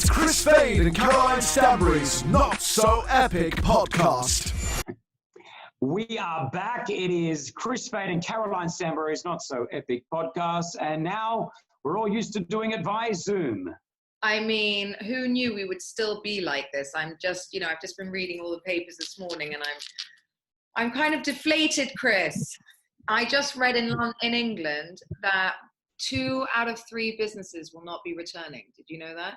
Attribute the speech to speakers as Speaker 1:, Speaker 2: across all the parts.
Speaker 1: It's Chris Fade and Caroline Stanbury's Not So Epic podcast.
Speaker 2: We are back. It is Chris Fade and Caroline Stanbury's Not So Epic podcast, and now we're all used to doing it via Zoom.
Speaker 3: I mean, who knew we would still be like this? I'm just, I've just been reading all the papers this morning, and I'm kind of deflated, Chris. I just read in England that 2 out of 3 businesses will not be returning. Did you know that?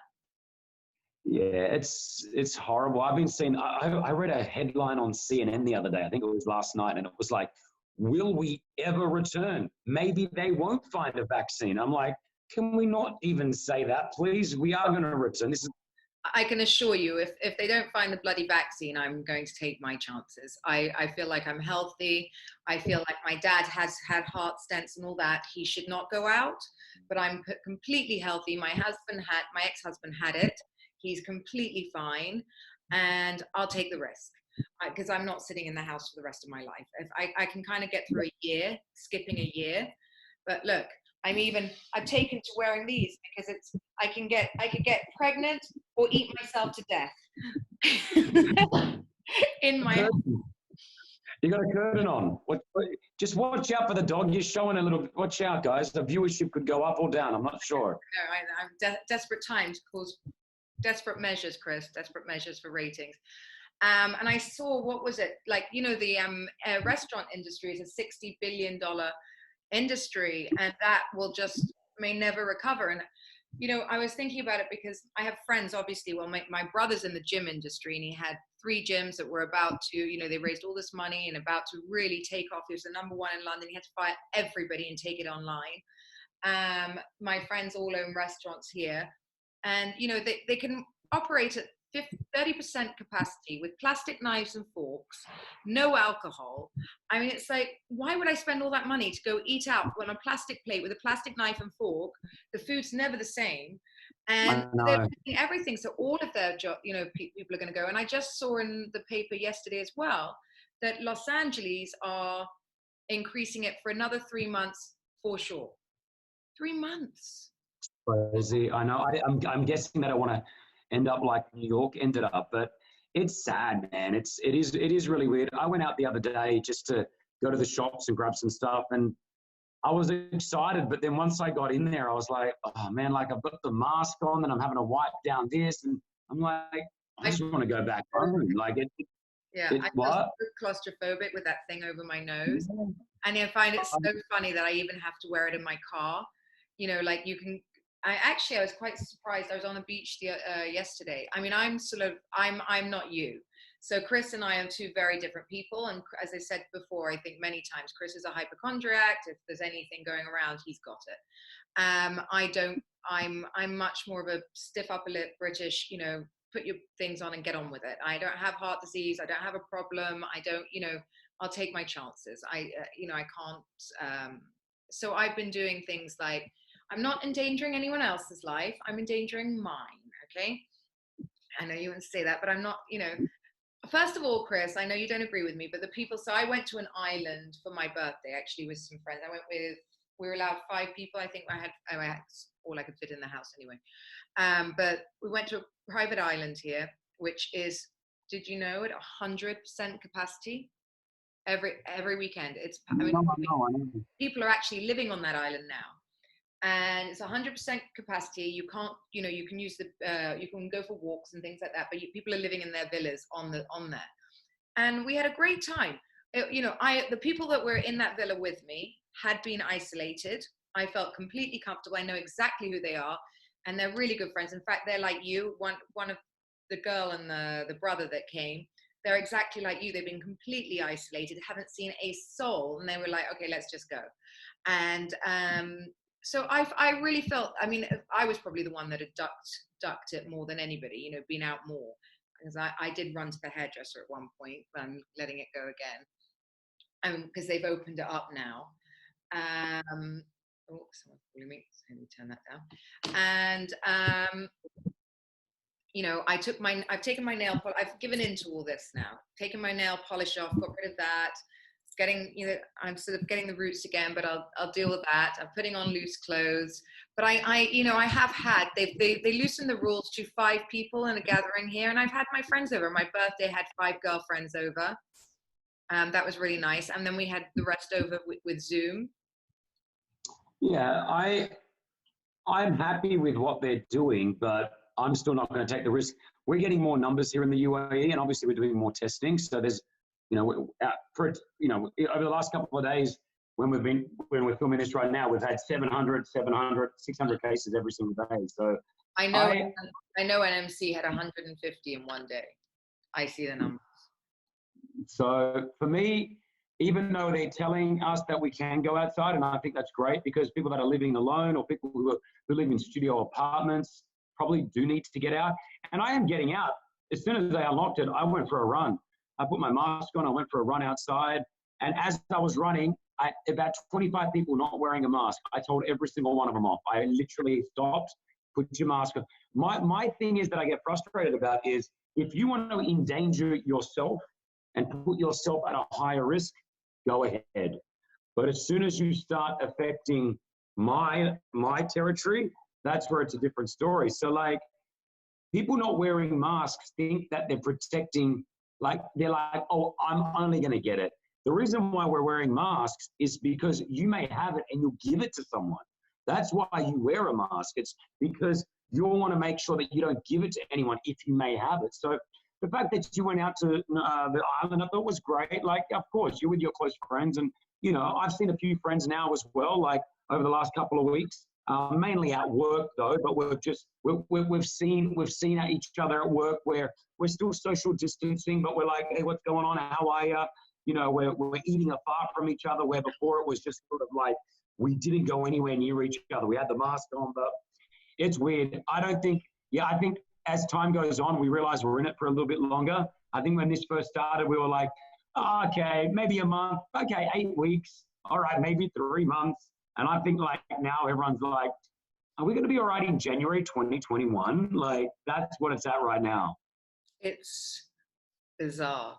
Speaker 2: Yeah, it's horrible. I've been seeing, I read a headline on CNN the other day, I think it was last night, and it was like, will we ever return? Maybe they won't find a vaccine. I'm like, can we not even say that, please? We are going to return.
Speaker 3: I can assure you, if they don't find the bloody vaccine, I'm going to take my chances. I feel like I'm healthy. I feel like my dad has had heart stents and all that. He should not go out, but I'm completely healthy. My ex-husband had it. He's completely fine, and I'll take the risk because I'm not sitting in the house for the rest of my life. If I can kind of get through a year, skipping a year. But look, I've taken to wearing these because I could get pregnant or eat myself to death in my home.
Speaker 2: You got a curtain on. Just watch out for the dog. You're showing a little bit. Watch out, guys. The viewership could go up or down. I'm not sure.
Speaker 3: No, I'm desperate times cause desperate measures, Chris. Desperate measures for ratings. And I saw, what was it? Like, the restaurant industry is a $60 billion industry, and that may never recover. And I was thinking about it because I have friends, obviously. Well, my brother's in the gym industry, and he had 3 gyms that were about to, they raised all this money and about to really take off. He was the number 1 in London. He had to fire everybody and take it online. My friends all own restaurants here, and they can operate at 30% capacity with plastic knives and forks, no alcohol. I mean, it's like, why would I spend all that money to go eat out on a plastic plate with a plastic knife and fork? The food's never the same, and they're doing everything. So all of their people are going to go. And I just saw in the paper yesterday as well that Los Angeles are increasing it for another 3 months for sure. 3 months.
Speaker 2: Crazy. I know. I'm guessing that I want to end up like New York ended up, but it's sad, man. It is really weird. I went out the other day just to go to the shops and grab some stuff, and I was excited, but then once I got in there, I was like, oh man, like I've got the mask on and I'm having to wipe down this, and I'm like, I just want to go back home. Like
Speaker 3: I feel claustrophobic with that thing over my nose. Yeah. And I find it so funny that I even have to wear it in my car. Like you can. I was quite surprised. I was on the beach yesterday. I mean, I'm not you. So Chris and I are 2 very different people. And as I said before, I think many times, Chris is a hypochondriac. If there's anything going around, he's got it. I'm much more of a stiff upper lip British, put your things on and get on with it. I don't have heart disease. I don't have a problem. I don't, I'll take my chances. I can't. So I've been doing things like, I'm not endangering anyone else's life. I'm endangering mine, okay? I know you wouldn't say that, but I'm not, First of all, Chris, I know you don't agree with me, but so I went to an island for my birthday, actually, with some friends. We were allowed 5 people. I think I had all I could fit in the house anyway. But we went to a private island here, which is, did you know it, 100% capacity? Every weekend. People are actually living on that island now. And it's 100% capacity. You can't, you can use you can go for walks and things like that, but people are living in their villas on there. And we had a great time. The people that were in that villa with me had been isolated. I felt completely comfortable. I know exactly who they are, and they're really good friends. In fact, they're like you. One of the girl and the brother that came, they're exactly like you. They've been completely isolated, haven't seen a soul, and they were like, okay, let's just go. And so I really felt, I mean, I was probably the one that had ducked it more than anybody, been out more, because I did run to the hairdresser at one point, but I'm letting it go again, because they've opened it up now. Someone's calling me, so let me turn that down. And I've taken my nail polish. I've given in to all this now. Taken my nail polish off, got rid of that. I'm sort of getting the roots again, but I'll deal with that. I'm putting on loose clothes, but I have had, they loosened the rules to 5 people in a gathering here, and I've had my friends over. My birthday had 5 girlfriends over. That was really nice. And then we had the rest over with Zoom.
Speaker 2: Yeah, I'm happy with what they're doing, but I'm still not going to take the risk. We're getting more numbers here in the UAE, and obviously we're doing more testing. So there's, over the last couple of days when we're filming this right now, we've had 700, 600 cases every single day. So
Speaker 3: I know NMC had 150 in one day. I see the numbers.
Speaker 2: So for me, even though they're telling us that we can go outside, and I think that's great because people that are living alone or people who live in studio apartments probably do need to get out. And I am getting out. As soon as they unlocked it, I went for a run. I put my mask on, I went for a run outside. And as I was running, about 25 people not wearing a mask. I told every single one of them off. I literally stopped, put your mask on. My thing is that I get frustrated about is if you want to endanger yourself and put yourself at a higher risk, go ahead. But as soon as you start affecting my territory, that's where it's a different story. So like people not wearing masks think that they're protecting, they're like, oh, I'm only going to get it. The reason why we're wearing masks is because you may have it and you'll give it to someone. That's why you wear a mask. It's because you want to make sure that you don't give it to anyone if you may have it. So the fact that you went out to the island, I thought was great. Like, of course, you're with your close friends. And, I've seen a few friends now as well, like over the last couple of weeks, mainly at work though, but we've seen each other at work where we're still social distancing, but we're like, hey, what's going on? How are you? We're eating apart from each other, where before it was just sort of like, we didn't go anywhere near each other. We had the mask on, but it's weird. I think as time goes on, we realize we're in it for a little bit longer. I think when this first started, we were like, oh, okay, maybe a month. Okay, 8 weeks. All right, maybe 3 months. And I think like now everyone's like, are we going to be all right in January 2021? Like that's what it's at right now.
Speaker 3: It's bizarre.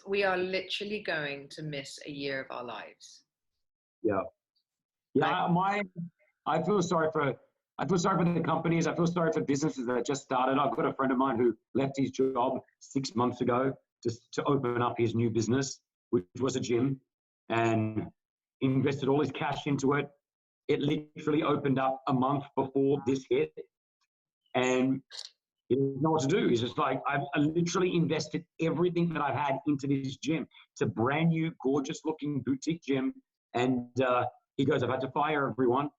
Speaker 3: We are literally going to miss a year of our lives.
Speaker 2: Yeah. Yeah. I feel sorry for the companies. I feel sorry for businesses that just started. I've got a friend of mine who left his job 6 months ago just to open up his new business, which was a gym, and invested all his cash into it. It literally opened up a month before this hit, and he didn't know what to do. He's just like, I literally invested everything that I've had into this gym. It's a brand new, gorgeous looking boutique gym. And he goes, I've had to fire everyone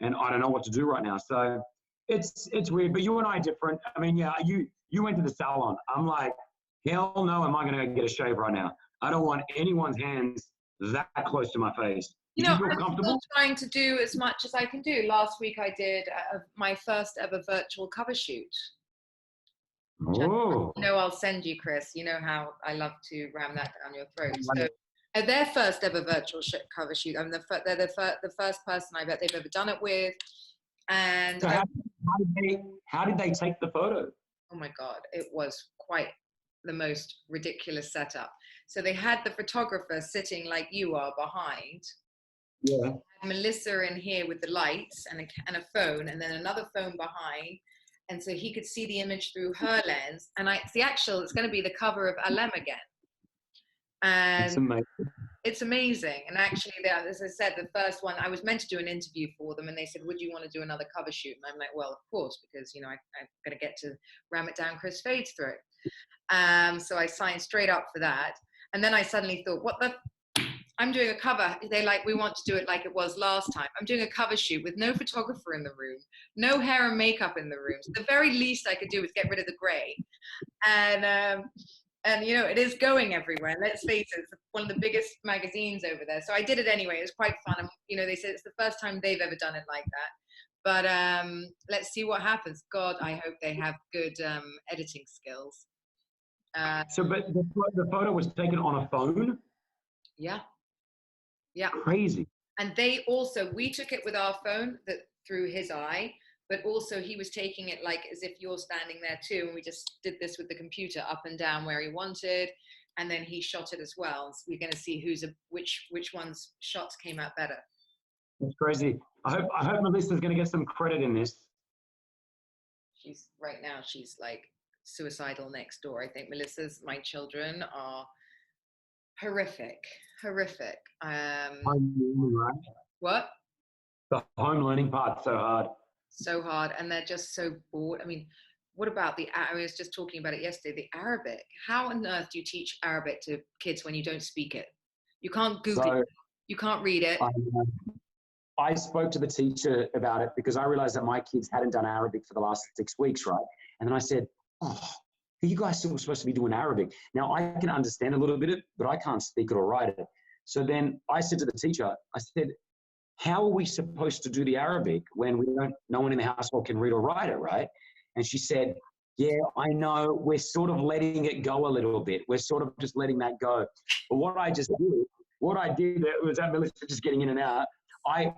Speaker 2: and I don't know what to do right now. So it's weird, but you and I are different. I mean, yeah, you went to the salon. I'm like, hell no, am I going to get a shave right now? I don't want anyone's hands that close to my face.
Speaker 3: I'm still trying to do as much as I can do. Last week I did my first ever virtual cover shoot.
Speaker 2: Oh.
Speaker 3: I'll send you, Chris. You know how I love to ram that down your throat. So their first ever virtual cover shoot. They're the first person I bet they've ever done it with. And
Speaker 2: so how did they take the photo?
Speaker 3: Oh my God, it was quite the most ridiculous setup. So they had the photographer sitting like you are behind.
Speaker 2: Yeah.
Speaker 3: Melissa in here with the lights and a phone, and then another phone behind. And so he could see the image through her lens. And it's going to be the cover of Alem again. And it's amazing. And actually, as I said, the first one, I was meant to do an interview for them. And they said, would you want to do another cover shoot? And I'm like, well, of course, because, I'm going to get to ram it down Chris Fade's throat. So I signed straight up for that. And then I suddenly thought, I'm doing a cover. We want to do it like it was last time. I'm doing a cover shoot with no photographer in the room, no hair and makeup in the room. So the very least I could do was get rid of the gray. And it is going everywhere. Let's face it, it's one of the biggest magazines over there. So I did it anyway. It was quite fun. And, they said it's the first time they've ever done it like that. But let's see what happens. God, I hope they have good editing skills.
Speaker 2: But the photo was taken on a phone?
Speaker 3: Yeah. Yeah.
Speaker 2: Crazy.
Speaker 3: And we took it with our phone through his eye, but also he was taking it like as if you're standing there too. And we just did this with the computer up and down where he wanted. and then he shot it as well. So we're going to see which one's shots came out better.
Speaker 2: It's crazy. I hope Melissa's going to get some credit in this.
Speaker 3: She's right now. She's like suicidal next door. I think my children are horrific. What?
Speaker 2: The home learning part's so hard.
Speaker 3: So hard, and they're just so bored. I mean, what about I was just talking about it yesterday, the Arabic. How on earth do you teach Arabic to kids when you don't speak it? You can't Google it. You can't read it.
Speaker 2: I spoke to the teacher about it because I realized that my kids hadn't done Arabic for the last 6 weeks, right? And then I said, oh, are you guys still supposed to be doing Arabic? Now, I can understand a little bit of it, but I can't speak it or write it. So then I said to the teacher, I said, how are we supposed to do the Arabic when no one in the household can read or write it, right? And she said, yeah, I know, we're sort of letting it go a little bit. We're sort of just letting that go. But what I did was that Melissa just getting in and out. I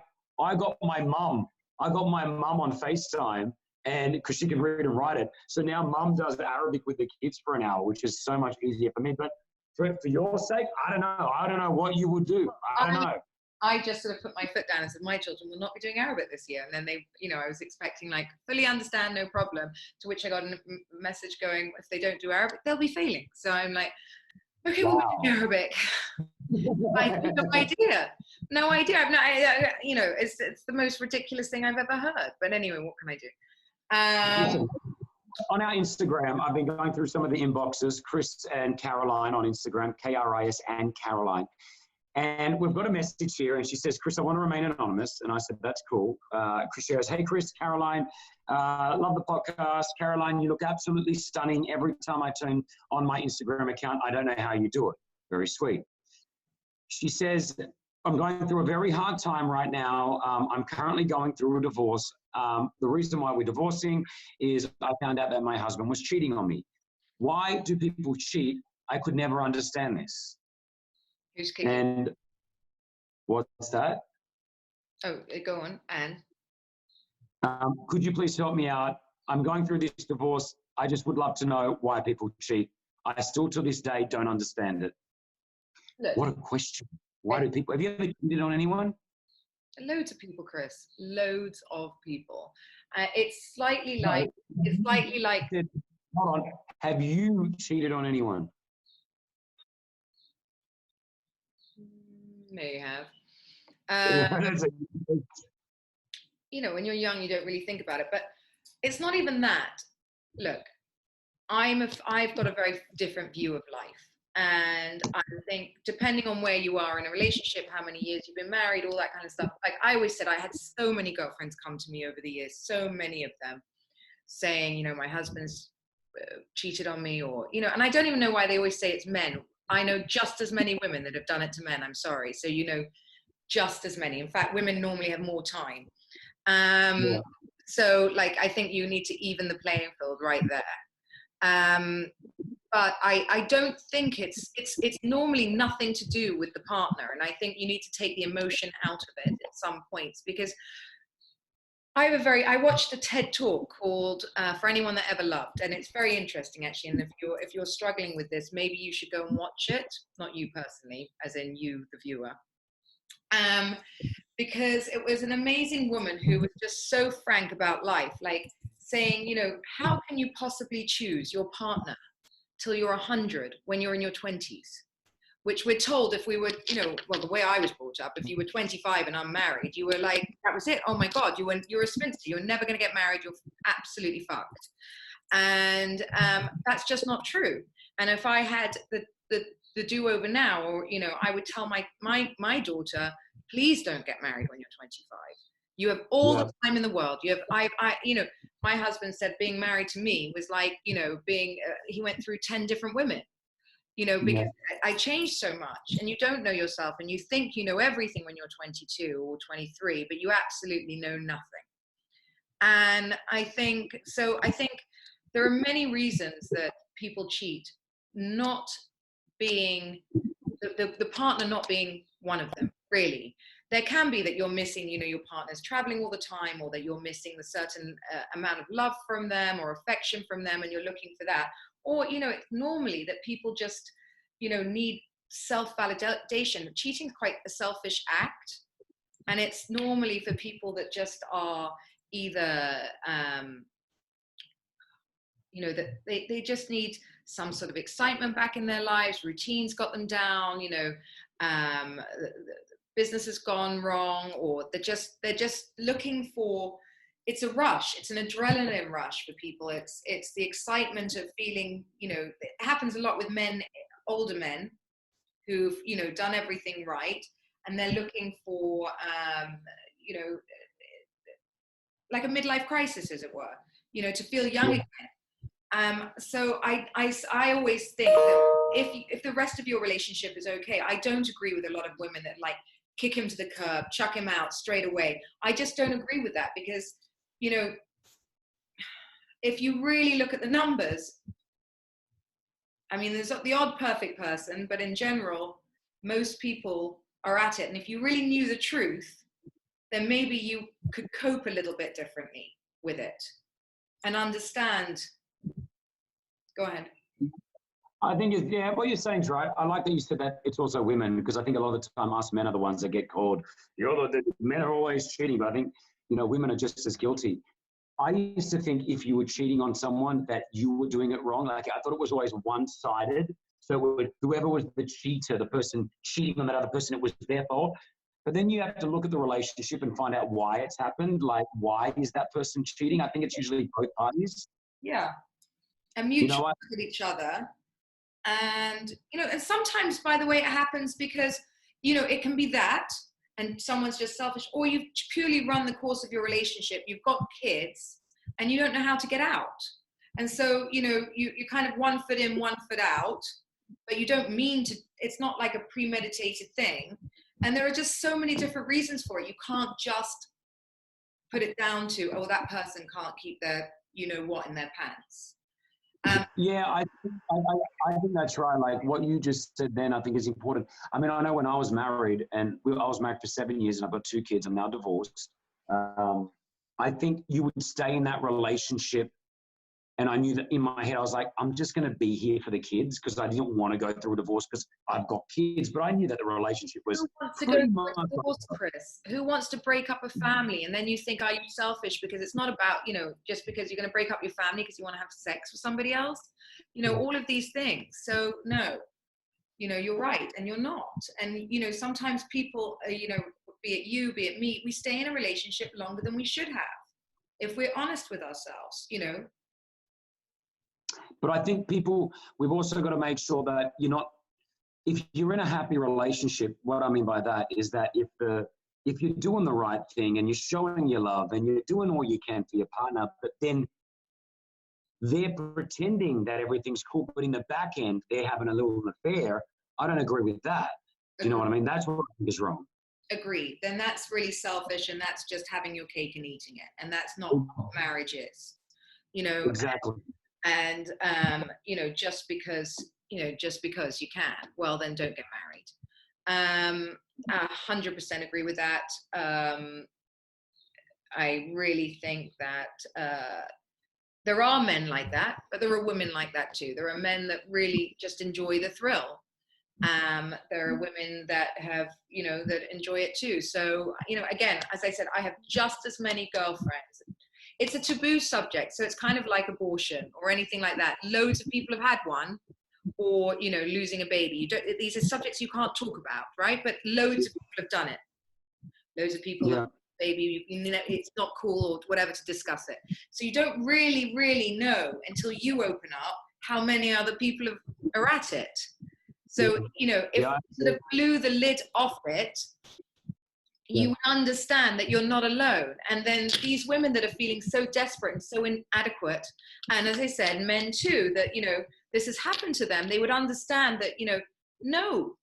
Speaker 2: got my mum on FaceTime, and because she can read and write it. So now mum does Arabic with the kids for an hour, which is so much easier for me. But for your sake, I don't know. I don't know what you would do. I don't know.
Speaker 3: I just sort of put my foot down and said, my children will not be doing Arabic this year. And then they, I was expecting like, fully understand, no problem. To which I got a message going, if they don't do Arabic, they'll be failing. So I'm like, okay, wow. We'll do Arabic. I have no idea. No idea. I've not, it's the most ridiculous thing I've ever heard. But anyway, what can I do?
Speaker 2: On our Instagram, I've been going through some of the inboxes, Chris and Caroline on Instagram, KRIS and Caroline. And we've got a message here, and she says, Chris, I want to remain anonymous. And I said, that's cool. Chris goes, hey, Chris, Caroline, love the podcast. Caroline, you look absolutely stunning every time I turn on my Instagram account. I don't know how you do it. Very sweet. She says, I'm going through a very hard time right now. I'm currently going through a divorce. The reason why we're divorcing is I found out that my husband was cheating on me. Why do people cheat? I could never understand this.
Speaker 3: Who's kicking?
Speaker 2: And what's that?
Speaker 3: Oh, go on. And?
Speaker 2: Could you please help me out? I'm going through this divorce. I just would love to know why people cheat. I still to this day don't understand it. Look, what a question. Why do people, have you ever cheated on anyone?
Speaker 3: Loads of people, Chris. Loads of people. It's slightly like.
Speaker 2: Hold on. Have you cheated on anyone?
Speaker 3: May have. When you're young, you don't really think about it, but it's not even that. Look, I've got a very different view of life. And I think depending on where you are in a relationship, how many years you've been married, all that kind of stuff. Like I always said, I had so many girlfriends come to me over the years, so many of them saying, my husband's cheated on me, or, and I don't even know why they always say it's men. I know just as many women that have done it to men. I'm sorry. So, just as many. In fact, women normally have more time. So like, I think you need to even the playing field right there. But I don't think it's normally nothing to do with the partner. And I think you need to take the emotion out of it at some points, because I watched a TED talk called For Anyone That Ever Loved, and it's very interesting actually. And if you're struggling with this, maybe you should go and watch it. Not you personally, as in you, the viewer. Because it was an amazing woman who was just so frank about life, like saying, how can you possibly choose your partner till you're 100 when you're in your 20s? Which we're told if we were, the way I was brought up, if you were 25 and unmarried, you were like, that was it. Oh my God, you're a spinster. You're never going to get married. You're absolutely fucked. And that's just not true. And if I had the do-over now, or, I would tell my daughter, please don't get married when you're 25. You have all the time in the world. You have, my husband said being married to me was like, he went through 10 different women. Because I changed so much, and you don't know yourself, and you think you know everything when you're 22 or 23, but you absolutely know nothing. And I think there are many reasons that people cheat, not being the partner not being one of them, really. There can be that you're missing, your partner's traveling all the time, or that you're missing a certain amount of love from them or affection from them, and you're looking for that. Or, it's normally that people just need self-validation. Cheating is quite a selfish act, and it's normally for people that just are either that they just need some sort of excitement back in their lives. Routines got them down. Business has gone wrong, or they're just looking for. It's a rush. It's an adrenaline rush for people. It's the excitement of feeling. It happens a lot with men, older men, who've done everything right, and they're looking for like a midlife crisis, as it were. To feel young again. So I always think that if the rest of your relationship is okay, I don't agree with a lot of women that like kick him to the curb, chuck him out straight away. I just don't agree with that, because if you really look at the numbers, I mean, there's the odd perfect person, but in general, most people are at it. And if you really knew the truth, then maybe you could cope a little bit differently with it and understand. Go ahead.
Speaker 2: I think, what you're saying is right. I like that you said that it's also women, because I think a lot of the time us men are the ones that get called, men are always cheating, but I think, women are just as guilty. I used to think if you were cheating on someone that you were doing it wrong. Like I thought it was always one-sided. So whoever was the cheater, the person cheating on that other person, it was their fault. But then you have to look at the relationship and find out why it's happened. Like, why is that person cheating? I think it's usually both parties.
Speaker 3: Yeah. And mutual with each other. And, and sometimes, by the way, it happens because, it can be that, and someone's just selfish, or you've purely run the course of your relationship, you've got kids, and you don't know how to get out. And so, you kind of 1 foot in, 1 foot out, but you don't mean to, it's not like a premeditated thing. And there are just so many different reasons for it. You can't just put it down to, oh, that person can't keep their, what in their pants.
Speaker 2: Yeah, I think that's right. Like what you just said then, I think is important. I mean, I know when I was married, and I was married for 7 years, and I've got 2 kids. I'm now divorced. I think you would stay in that relationship, and I knew that in my head, I was like, I'm just going to be here for the kids, because I didn't want to go through a divorce because I've got kids. But I knew that the relationship was.
Speaker 3: Who wants to go through a divorce, Chris? Who wants to break up a family? And then you think, are you selfish? Because it's not about, just because you're going to break up your family because you want to have sex with somebody else. All of these things. So no, you're right, and you're not. And sometimes people, be it you, be it me, we stay in a relationship longer than we should have, if we're honest with ourselves.
Speaker 2: But I think we've also got to make sure that if you're in a happy relationship, what I mean by that is that if you're doing the right thing and you're showing your love and you're doing all you can for your partner, but then they're pretending that everything's cool, but in the back end, they're having a little affair, I don't agree with that. Do you know what I mean? That's what I think is wrong.
Speaker 3: Agreed. Then that's really selfish, and that's just having your cake and eating it. And that's not what marriage is.
Speaker 2: Exactly.
Speaker 3: And just because you can, well, then don't get married. 100% agree with that. I really think that there are men like that, but there are women like that too. There are men that really just enjoy the thrill. There are women that have, that enjoy it too. So, again, as I said, I have just as many girlfriends. It's a taboo subject, so it's kind of like abortion or anything like that. Loads of people have had one, or losing a baby. These are subjects you can't talk about, right? But loads of people have done it. Loads of people have baby. It's not cool or whatever to discuss it. So you don't really, really know until you open up how many other people are at it. So if you sort of blew the lid off it, you would understand that you're not alone. And then these women that are feeling so desperate and so inadequate, and as I said, men too, that, this has happened to them, they would understand that, no,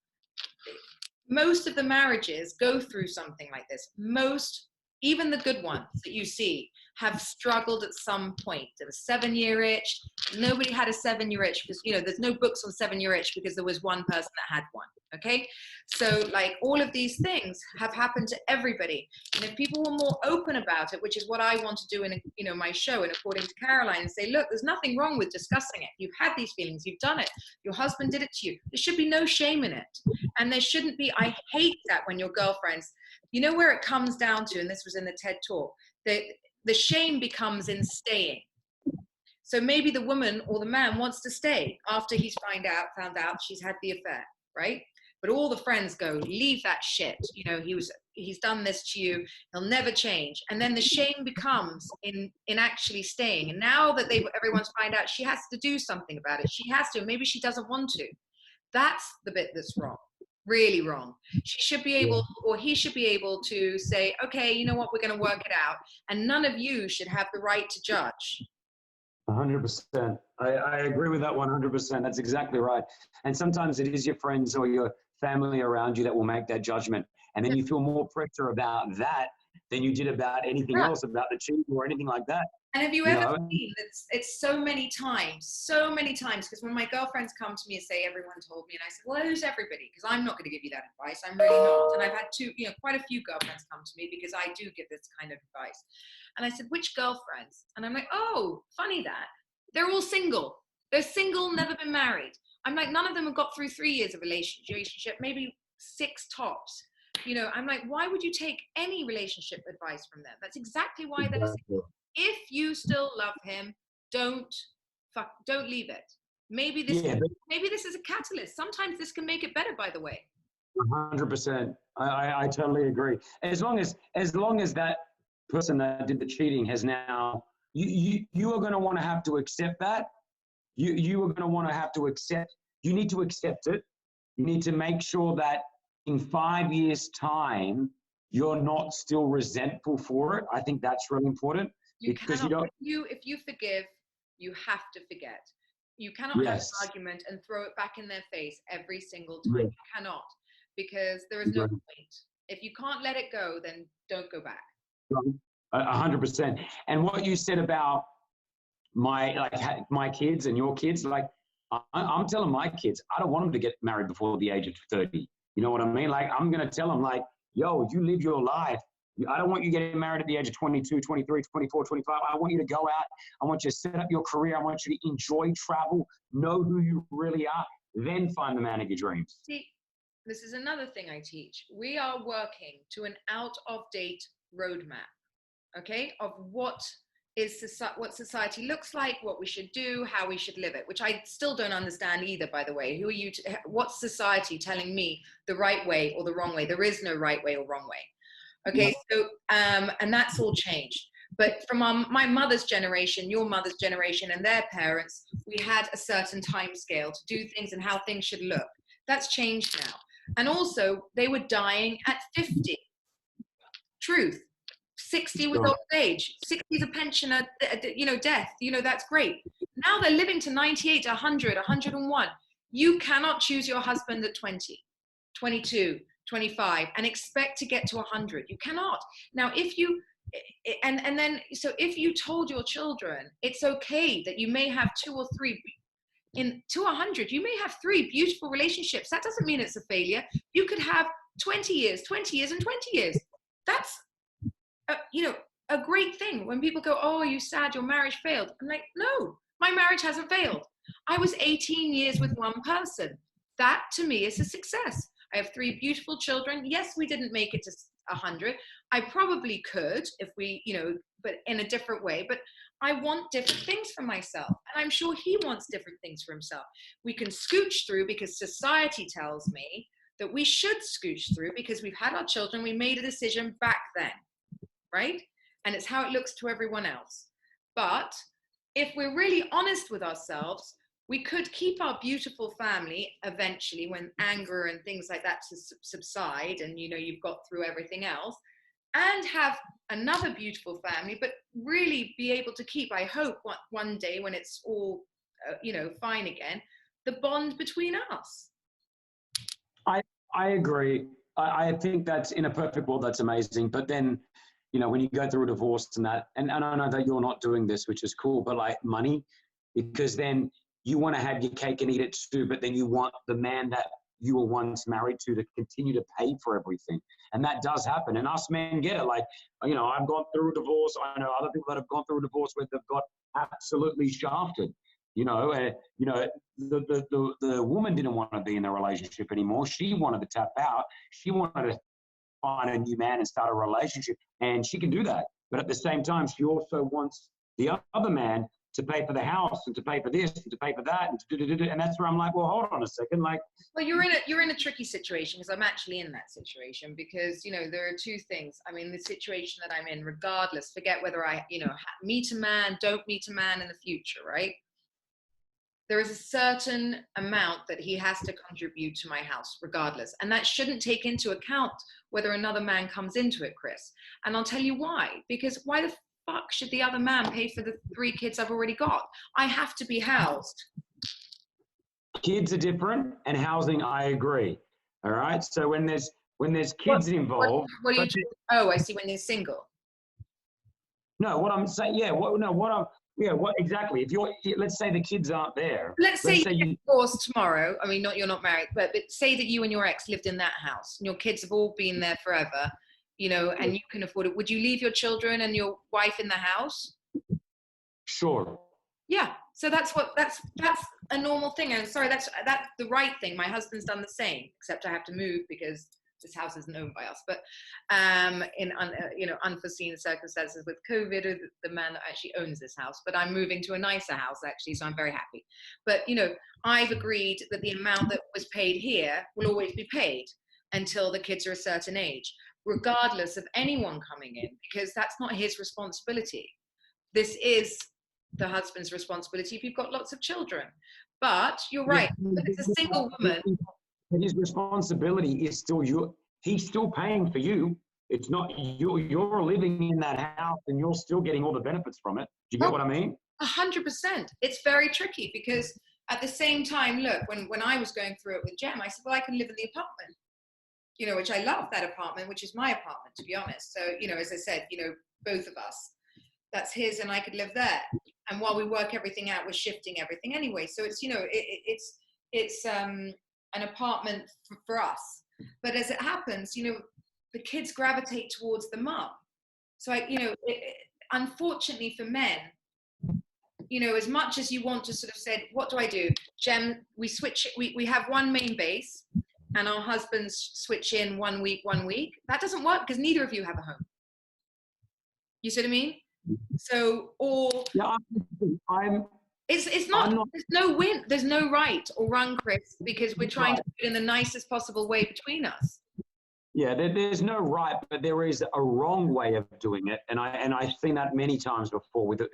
Speaker 3: most of the marriages go through something like this. Most, even the good ones that you see, have struggled at some point. There was 7-year itch. Nobody had a 7-year itch because, you know, there's no books on 7-year itch because there was one person that had one. Okay. So like all of these things have happened to everybody. And if people were more open about it, which is what I want to do in, you know, my show and according to Caroline, and say, look, there's nothing wrong with discussing it. You've had these feelings, you've done it. Your husband did it to you. There should be no shame in it. And there shouldn't be, I hate that when your girlfriends, you know where it comes down to, and this was in the TED talk, the shame becomes in staying. So maybe the woman or the man wants to stay after he's found out she's had the affair, right? But all the friends go, leave that shit. You know, he's done this to you. He'll never change. And then the shame becomes in actually staying. And now that everyone's found out, she has to do something about it. She has to. Maybe she doesn't want to. That's the bit that's wrong. Really wrong. She should be able, or he should be able to say, okay, you know what, we're going to work it out. And none of you should have the right to judge.
Speaker 2: 100%. I agree with that 100%. That's exactly right. And sometimes it is your friends or your family around you that will make that judgment. And then you feel more pressure about that than you did about anything else, about the cheating or anything like that.
Speaker 3: And have you ever seen, it's so many times, because when my girlfriends come to me and say, everyone told me, and I said, well, who's everybody? Because I'm not going to give you that advice. I'm really not. And I've had quite a few girlfriends come to me because I do give this kind of advice. And I said, which girlfriends? And I'm like, oh, funny that. They're all single. They're single, never been married. I'm like, none of them have got through 3 years of relationship, maybe 6 tops. You know, I'm like, why would you take any relationship advice from them? That's exactly why they're single. If you still love him, don't leave it. Maybe this is a catalyst. Sometimes this can make it better, by the way.
Speaker 2: 100%. I totally agree. As long as that person that did the cheating has now, you are going to want to have to accept that. You are going to want to have to accept. You need to accept it. You need to make sure that in 5 years' time, you're not still resentful for it. I think that's really important. Because
Speaker 3: if you forgive, you have to forget. You cannot have an argument and throw it back in their face every single time. You cannot, because there is no point. If you can't let it go, then don't go back.
Speaker 2: 100%. And what you said about my kids and your kids, like I'm telling my kids, I don't want them to get married before the age of 30. You know what I mean? Like I'm going to tell them, like, yo, you live your life. I don't want you getting married at the age of 22, 23, 24, 25. I want you to go out. I want you to set up your career. I want you to enjoy travel, know who you really are, then find the man of your dreams.
Speaker 3: See, this is another thing I teach. We are working to an out-of-date roadmap, okay, of what society looks like, what we should do, how we should live it, which I still don't understand either, by the way. Who are you? What's society telling me the right way or the wrong way? There is no right way or wrong way. Okay, so, and that's all changed. But from my mother's generation, your mother's generation, and their parents, we had a certain time scale to do things and how things should look. That's changed now. And also, they were dying at 50. Truth. 60 was old age. 60 is a pensioner, death. You know, that's great. Now they're living to 98, 100, 101. You cannot choose your husband at 20, 22, 25 and expect to get to 100. You cannot. Now, if you if you told your children it's okay that you may have 2 or 3 to 100, you may have 3 beautiful relationships. That doesn't mean it's a failure. You could have 20 years and 20 years. That's a great thing. When people go, oh, are you sad your marriage failed? I'm like, no, my marriage hasn't failed. I was 18 years with one person. That to me is a success. I have 3 beautiful children. Yes, we didn't make it to 100. I probably could if we, but in a different way. But I want different things for myself. And I'm sure he wants different things for himself. We can scooch through because society tells me that we should scooch through because we've had our children. We made a decision back then, right? And it's how it looks to everyone else. But if we're really honest with ourselves, we could keep our beautiful family eventually when anger and things like that subside and, you've got through everything else, and have another beautiful family, but really be able to keep, I hope, one day when it's all, fine again, the bond between us.
Speaker 2: I agree. I think that's, in a perfect world, that's amazing. But then you know, when you go through a divorce and that, and I know that you're not doing this, which is cool, but like money, because then you want to have your cake and eat it too, but then you want the man that you were once married to continue to pay for everything. And that does happen. And us men get it. Like, you know, I've gone through a divorce. I know other people that have gone through a divorce where they've got absolutely shafted. You know, the woman didn't want to be in the relationship anymore. She wanted to tap out. She wanted to find a new man and start a relationship. And she can do that. But at the same time, she also wants the other man to pay for the house and to pay for this and to pay for that and that's where I'm like, well, hold on a second, like.
Speaker 3: Well, you're in a tricky situation, because I'm actually in that situation, because you know there are two things. I mean, the situation that I'm in, regardless, forget whether I meet a man, don't meet a man in the future, right? There is a certain amount that he has to contribute to my house, regardless, and that shouldn't take into account whether another man comes into it, Chris. And I'll tell you why. Because why the fuck should the other man pay for the 3 kids I've already got? I have to be housed.
Speaker 2: Kids are different, and housing, I agree. All right. So when there's kids involved.
Speaker 3: What are you? Oh, I see. When they're single.
Speaker 2: No, what I'm saying, yeah. What exactly? If let's say the kids aren't there.
Speaker 3: Let's say you're divorced tomorrow. I mean, you're not married, but say that you and your ex lived in that house, and your kids have all been there forever. You know, and you can afford it. Would you leave your children and your wife in the house?
Speaker 2: Sure.
Speaker 3: Yeah. So that's a normal thing. And sorry, that's the right thing. My husband's done the same, except I have to move because this house isn't owned by us. But in unforeseen circumstances with COVID, the man that actually owns this house. But I'm moving to a nicer house actually, so I'm very happy. But you know, I've agreed that the amount that was paid here will always be paid until the kids are a certain age, regardless of anyone coming in, because that's not his responsibility. This is the husband's responsibility if you've got lots of children. But you're right, if it's a single woman.
Speaker 2: His responsibility is still he's still paying for you. It's not you're living in that house and you're still getting all the benefits from it. Do you get what I mean?
Speaker 3: 100%. It's very tricky because at the same time, look, when I was going through it with Jem, I said, well, I can live in the apartment. You know, which I love that apartment, which is my apartment, to be honest. So, you know, as I said, you know, both of us, that's his and I could live there. And while we work everything out, we're shifting everything anyway. So it's, you know, it's an apartment for us. But as it happens, you know, the kids gravitate towards the mum. So, unfortunately for men, you know, as much as you want to sort of say, what do I do? Jem, we have one main base. And our husbands switch in 1 week. That doesn't work because neither of you have a home. You see what I mean? So, or
Speaker 2: yeah,
Speaker 3: it's not. There's no win. There's no right or wrong, Chris, because we're trying to do it in the nicest possible way between us.
Speaker 2: Yeah, there's no right, but there is a wrong way of doing it, and I've seen that many times before with a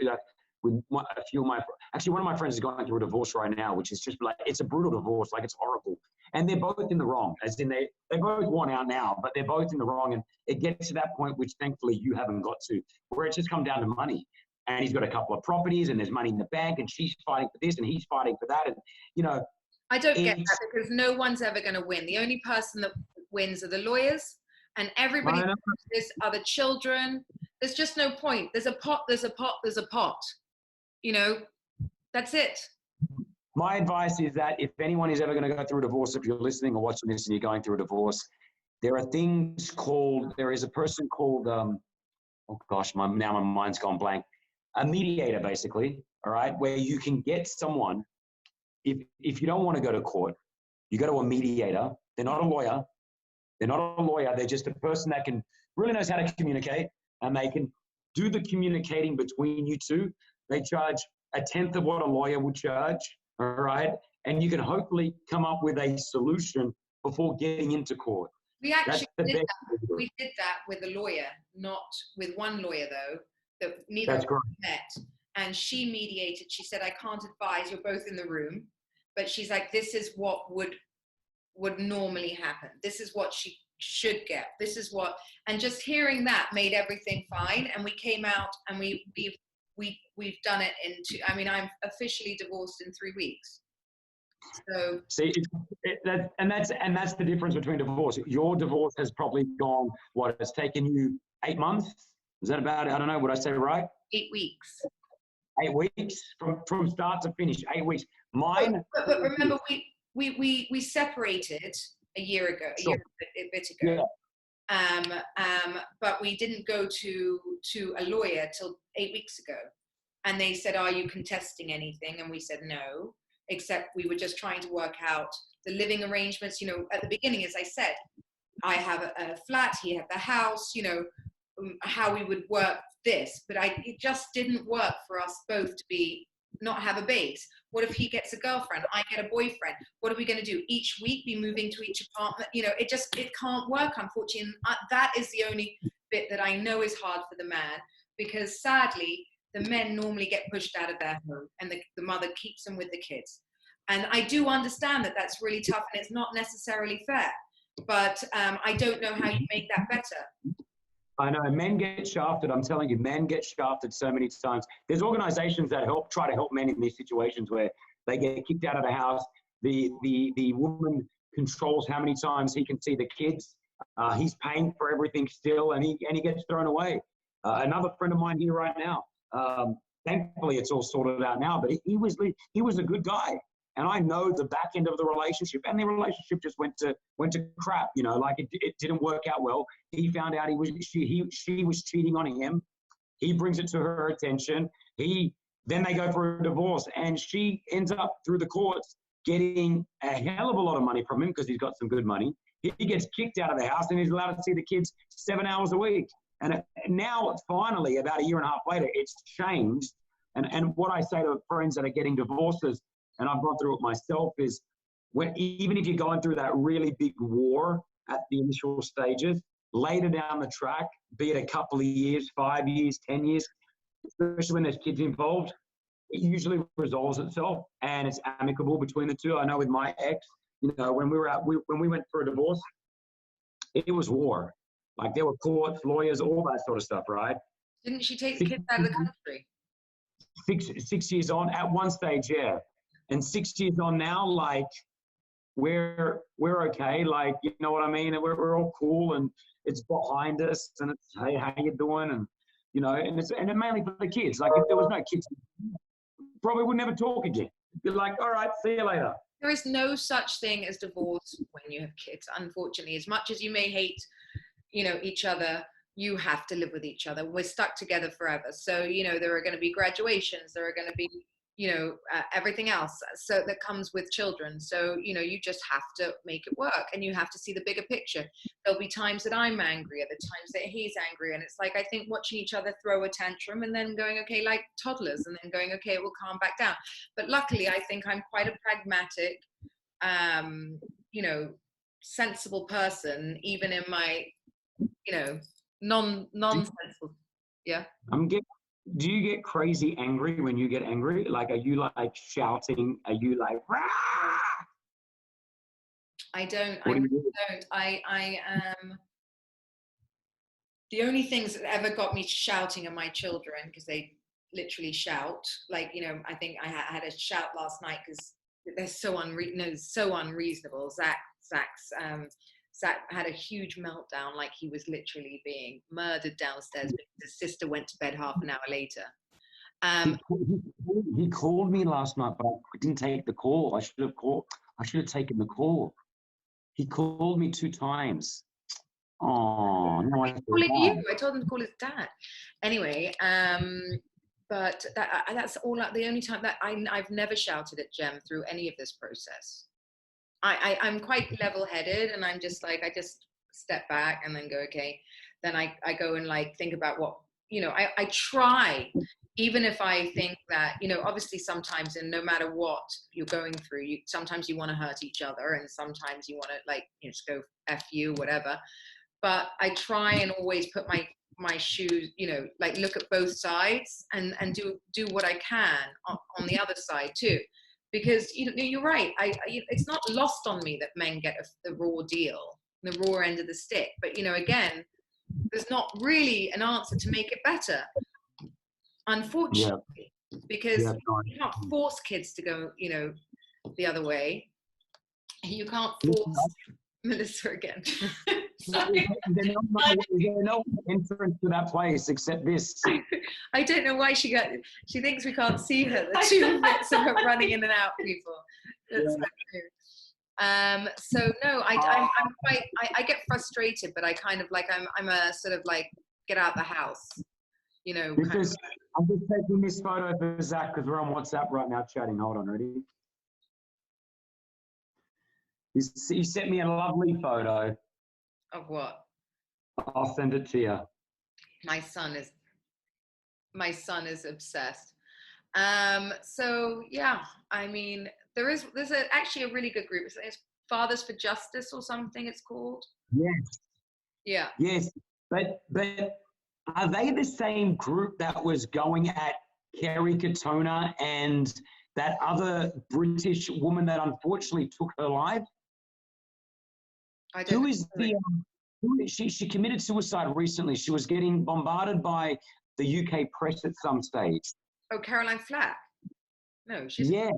Speaker 2: few of actually one of my friends is going through a divorce right now, which is just like, it's a brutal divorce, like it's horrible. And they're both in the wrong, as in they both want out now, but they're both in the wrong. And it gets to that point, which thankfully you haven't got to, where it's just come down to money. And he's got a couple of properties and there's money in the bank and she's fighting for this and he's fighting for that. And, you know.
Speaker 3: I don't get that because no one's ever going to win. The only person that wins are the lawyers, and everybody else are the children. There's just no point. There's a pot, there's a pot, there's a pot. You know, that's it.
Speaker 2: My advice is that if anyone is ever going to go through a divorce, if you're listening or watching this and you're going through a divorce, there is a person called, oh gosh, now my mind's gone blank, a mediator basically, all right, where you can get someone, if you don't want to go to court, you go to a mediator. They're not a lawyer. They're just a person that really knows how to communicate, and they can do the communicating between you two. They charge 1/10 of what a lawyer would charge, all right? And you can hopefully come up with a solution before getting into court.
Speaker 3: We actually did that with a lawyer, not with one lawyer though, that neither of us met. And she mediated. She said, I can't advise, you're both in the room. But she's like, this is what would normally happen. This is what she should get. This is what, and just hearing that made everything fine. And we came out and we've done it I'm officially divorced in 3 weeks. So
Speaker 2: see, that's the difference between divorce. Your divorce has probably gone, it's taken you 8 months. Is that about it? I don't know. Would I say right?
Speaker 3: 8 weeks.
Speaker 2: 8 weeks from start to finish. 8 weeks. Mine.
Speaker 3: But remember, we separated a year ago,
Speaker 2: Sure.
Speaker 3: a bit ago.
Speaker 2: Yeah.
Speaker 3: But we didn't go to a lawyer till 8 weeks ago, and they said, "Are you contesting anything?" And we said no, except we were just trying to work out the living arrangements. You know, at the beginning, as I said, I have a flat, he had the house. You know, how we would work this, but it just didn't work for us both to not have a base. What if he gets a girlfriend, I get a boyfriend? What are we going to do? Each week be moving to each apartment? You know, it can't work, unfortunately. And that is the only bit that I know is hard for the man, because sadly, the men normally get pushed out of their home and the mother keeps them with the kids. And I do understand that that's really tough and it's not necessarily fair, but I don't know how you make that better.
Speaker 2: I know men get shafted. I'm telling you, men get shafted so many times. There's organizations that try to help men in these situations where they get kicked out of the house. The woman controls how many times he can see the kids. He's paying for everything still, and he gets thrown away. Another friend of mine here right now. Thankfully, it's all sorted out now. But he was a good guy, and I know the back end of the relationship, and the relationship just went to crap. You know, like it didn't work out well. He found out she was cheating on him. He brings it to her attention. Then they go for a divorce, and she ends up through the courts getting a hell of a lot of money from him because he's got some good money. He gets kicked out of the house, and he's allowed to see the kids 7 hours a week. And now, finally, about a year and a half later, it's changed. And what I say to friends that are getting divorces, and I've gone through it myself, is even if you're going through that really big war at the initial stages, later down the track, be it a couple of years, 5 years, 10 years, especially when there's kids involved, it usually resolves itself and it's amicable between the two. I know with my ex, you know, when we went for a divorce, it was war. Like there were courts, lawyers, all that sort of stuff, right?
Speaker 3: Didn't she take the kids out of the country?
Speaker 2: 6 years on, at one stage, yeah. And 6 years on now, like we're okay. Like, you know what I mean? We're all cool and it's behind us and it's, hey, how you doing? And, you know, and it's mainly for the kids. Like if there was no kids, probably would never talk again. Be like, all right, see you later.
Speaker 3: There is no such thing as divorce when you have kids, unfortunately. As much as you may hate, you know, each other, you have to live with each other. We're stuck together forever. So, you know, there are going to be graduations, there are going to be, you know, everything else so that comes with children. So, you know, you just have to make it work and you have to see the bigger picture. There'll be times that I'm angry, at the times that he's angry. And it's like, I think watching each other throw a tantrum and then going, okay, like toddlers, and then going, okay, we'll calm back down. But luckily, I think I'm quite a pragmatic, you know, sensible person, even in my, you know, non-sensible. Yeah.
Speaker 2: Do you get crazy angry when you get angry? Like, are you like shouting? Are you like, rah?
Speaker 3: I don't. I am. The only things that ever got me shouting are my children, because they literally shout. Like, you know, I think I had a shout last night because they're so unreasonable. Zach had a huge meltdown, like he was literally being murdered downstairs because his sister went to bed half an hour later.
Speaker 2: He called me last night, but I didn't take the call. I should have taken the call. He called me 2 times. Oh, no,
Speaker 3: I told him to call his dad. Anyway, but that's all. The only time that I've never shouted at Jem through any of this process. I'm quite level-headed, and I'm just like, I just step back and then go, okay. Then I go and like think about what, you know, I try, even if I think that, you know, obviously sometimes, and no matter what you're going through, sometimes you want to hurt each other, and sometimes you want to like, you know, just go F you, whatever. But I try and always put my shoes, you know, like look at both sides and do what I can on the other side too. Because you're right. It's not lost on me that men get the raw deal, the raw end of the stick. But, you know, again, there's not really an answer to make it better, unfortunately, because you can't force kids to go, you know, the other way. You can't force Melissa again.
Speaker 2: there no entrance to that place except this?
Speaker 3: I don't know why she thinks we can't see her. The 2 minutes of her running in and out, people. That's so true. So no, I get frustrated, but I kind of like, I'm a sort of like, get out the house, you know.
Speaker 2: I'm just taking this photo for Zach because we're on WhatsApp right now chatting. Hold on, ready? He sent me a lovely photo.
Speaker 3: Of what?
Speaker 2: I'll send it to you.
Speaker 3: My son is obsessed. So yeah, I mean, there's actually a really good group. It's Fathers for Justice or something it's called.
Speaker 2: Yes.
Speaker 3: Yeah.
Speaker 2: Yes. But are they the same group that was going at Kerry Katona and that other British woman that unfortunately took her life?
Speaker 3: I don't
Speaker 2: Who is the she committed suicide recently. She was getting bombarded by the UK press at some stage.
Speaker 3: Oh, Caroline Flack? No, she's
Speaker 2: yeah.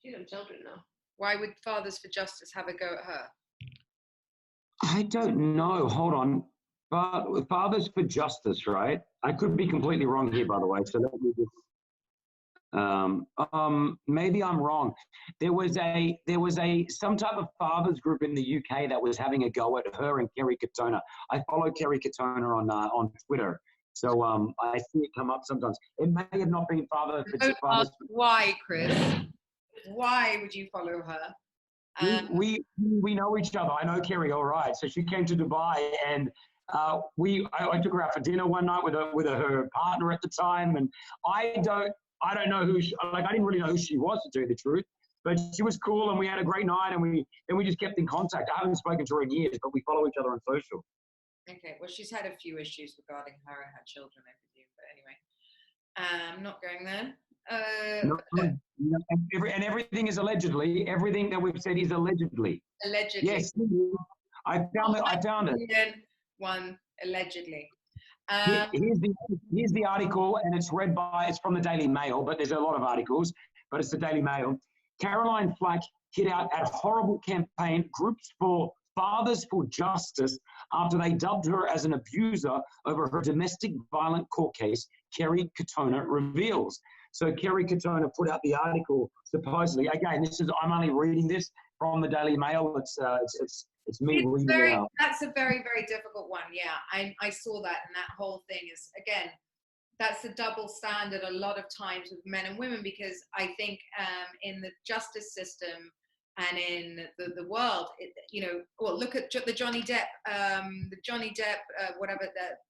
Speaker 3: She's on children now. Why would Fathers for Justice have a go at her?
Speaker 2: I don't know. Hold on. But Fathers for Justice, right? I could be completely wrong here, by the way. So let me just. Maybe I'm wrong. There was some type of fathers group in the UK that was having a go at her and Kerry Katona. I follow Kerry Katona on Twitter, so I see it come up sometimes. It may have not been Fathers.
Speaker 3: Why, Chris? Why would you follow her?
Speaker 2: We know each other. I know Kerry all right. So she came to Dubai and. I took her out for dinner one night with her partner at the time, and I don't know who I didn't really know who she was, to tell you the truth, but she was cool and we had a great night and we just kept in contact. I haven't spoken to her in years, but we follow each other on social.
Speaker 3: Okay, well, she's had a few issues regarding her and her children, I presume, but anyway, I'm not going there.
Speaker 2: And everything is allegedly. Everything that we've said is allegedly.
Speaker 3: Allegedly.
Speaker 2: Yes, I found it.
Speaker 3: One allegedly.
Speaker 2: Here's the article, and it's from the Daily Mail, but there's a lot of articles, but it's the Daily Mail. Caroline Flack hit out at horrible campaign groups for Fathers for Justice after they dubbed her as an abuser over her domestic violent court case, Kerry Katona reveals. So Kerry Katona put out the article, supposedly. Again, I'm only reading this from the Daily Mail. It's me reading it out.
Speaker 3: That's a very, very difficult one. Yeah, I saw that, and that whole thing is, again, that's the double standard a lot of times with men and women, because I think in the justice system and in the world, well, look at the Johnny Depp,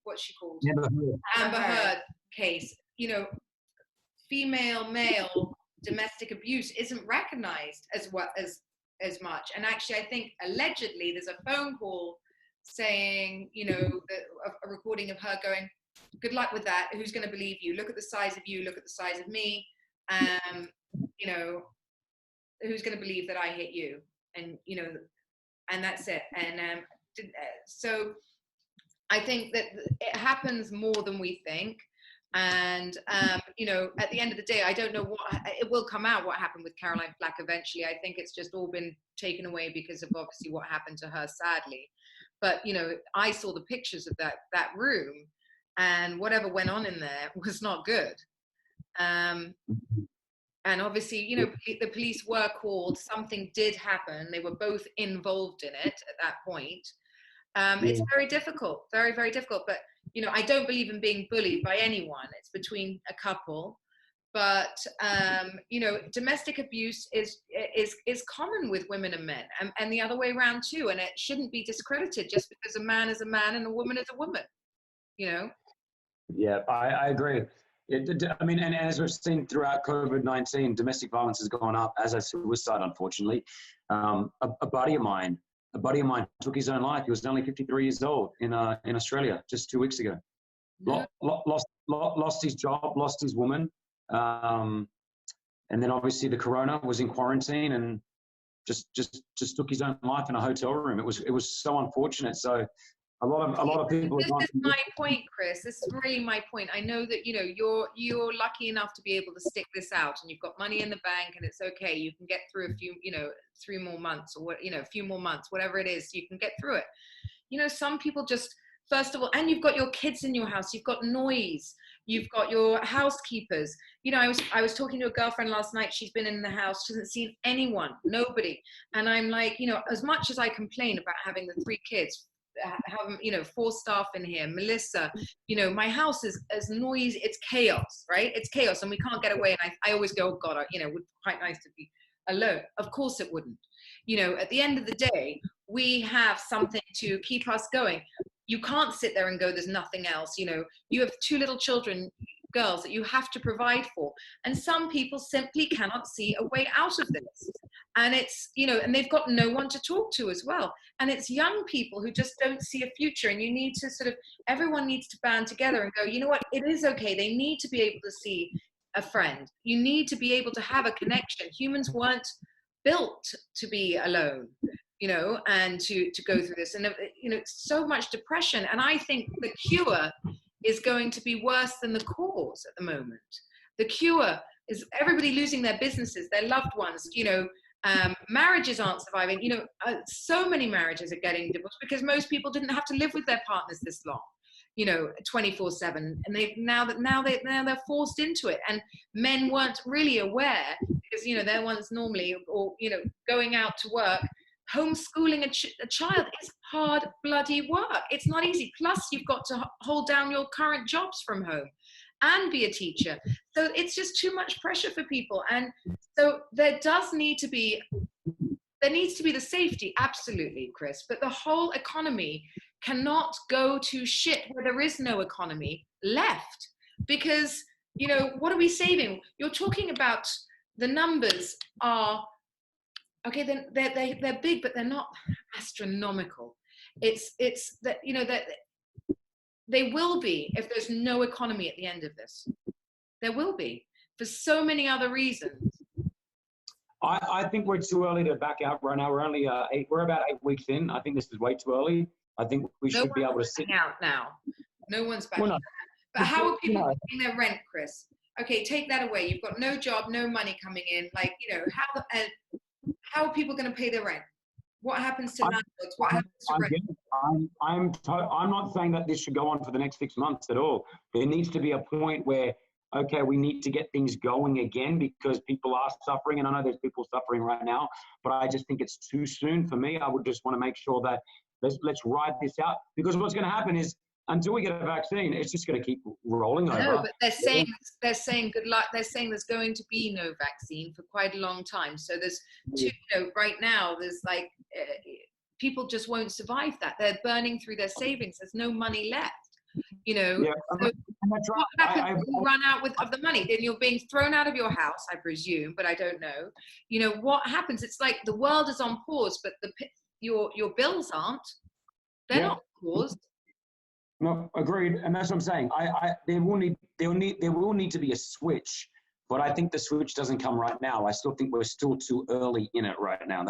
Speaker 3: what's she called? Amber Heard case. Female, male domestic abuse isn't recognized as much. And actually, I think allegedly there's a phone call saying, a recording of her going, "Good luck with that. Who's going to believe you? Look at the size of you. Look at the size of me. Who's going to believe that I hit you?" And, and that's it. And so I think that it happens more than we think. And, at the end of the day, I don't know it will come out what happened with Caroline Flack eventually. I think it's just all been taken away because of obviously what happened to her, sadly. But, I saw the pictures of that room, and whatever went on in there was not good. And obviously, the police were called, something did happen. They were both involved in it at that point. It's very difficult, very, very difficult. But, I don't believe in being bullied by anyone. It's between a couple. But, domestic abuse is common with women and men, and the other way around too. And it shouldn't be discredited just because a man is a man and a woman is a woman, Yeah,
Speaker 2: I agree. And as we've seen throughout COVID-19, domestic violence has gone up, as has suicide, unfortunately. A buddy of mine took his own life. He was only 53 years old in Australia just 2 weeks ago. Lost his job, lost his woman. And then obviously the corona, was in quarantine and just took his own life in a hotel room. It was so unfortunate. So a lot of people.
Speaker 3: This is my point, Chris. This is really my point. I know that you're lucky enough to be able to stick this out, and you've got money in the bank, and it's okay. You can get through a few, 3 more months, or a few more months, whatever it is. You can get through it. you know, some people just, first of all, and you've got your kids in your house, you've got noise, you've got your housekeepers. You know, I was talking to a girlfriend last night. She's been in the house, she hasn't seen anyone, nobody. And I'm like, you know, as much as I complain about having the 3 kids, having, you know, 4 staff in here, Melissa, you know, my house is as noisy, it's chaos, right? It's chaos, and we can't get away. And I always go, oh God, you know, it would be quite nice to be alone. Of course it wouldn't. You know, at the end of the day, we have something to keep us going. You can't sit there and go, there's nothing else. You know, you have 2 little children, girls, that you have to provide for. And some people simply cannot see a way out of this. And it's, you know, and they've got no one to talk to as well. And it's young people who just don't see a future. And you need to sort of, everyone needs to band together and go, you know what, it is okay. They need to be able to see a friend. You need to be able to have a connection. Humans weren't built to be alone, you know, and to go through this. And, you know, so much depression. And I think the cure is going to be worse than the cause at the moment. The cure is everybody losing their businesses, their loved ones, you know, marriages aren't surviving. You know, so many marriages are getting divorced because most people didn't have to live with their partners this long, you know, 24/7, and now they're forced into it. And men weren't really aware because, you know, they're ones normally, or, you know, going out to work. Homeschooling a child is hard bloody work. It's not easy. Plus you've got to hold down your current jobs from home and be a teacher. So it's just too much pressure for people. And so there needs to be the safety, absolutely, Chris, but the whole economy cannot go to shit where there is no economy left. Because, you know, what are we saving? You're talking about, the numbers are, okay, then they're big, but they're not astronomical. It's that, you know, that they will be if there's no economy at the end of this. There will be, for so many other reasons.
Speaker 2: I think we're too early to back out right now. We're only we're about 8 weeks in. I think this is way too early. I think we should be able to sit
Speaker 3: out now. No one's backing out. But how are people paying their rent, Chris? Okay, take that away. You've got no job, no money coming in. Like, you know, how are people going to pay their rent? What happens to landlords? What happens to rent?
Speaker 2: I'm not saying that this should go on for the next 6 months at all. There needs to be a point where, okay, we need to get things going again because people are suffering, and I know there's people suffering right now, but I just think it's too soon for me. I would just want to make sure that let's ride this out, because what's going to happen is, until we get a vaccine, it's just going to keep rolling over.
Speaker 3: No, but they're saying good luck. They're saying there's going to be no vaccine for quite a long time. So there's you know, right now there's like people just won't survive that. They're burning through their savings. There's no money left. You know, so what happens when you run out of the money? Then you're being thrown out of your house, I presume, but I don't know. You know what happens? It's like the world is on pause, but your bills aren't. They're not paused.
Speaker 2: No, agreed, and that's what I'm saying. There will need to be a switch, but I think the switch doesn't come right now. I still think we're still too early in it right now.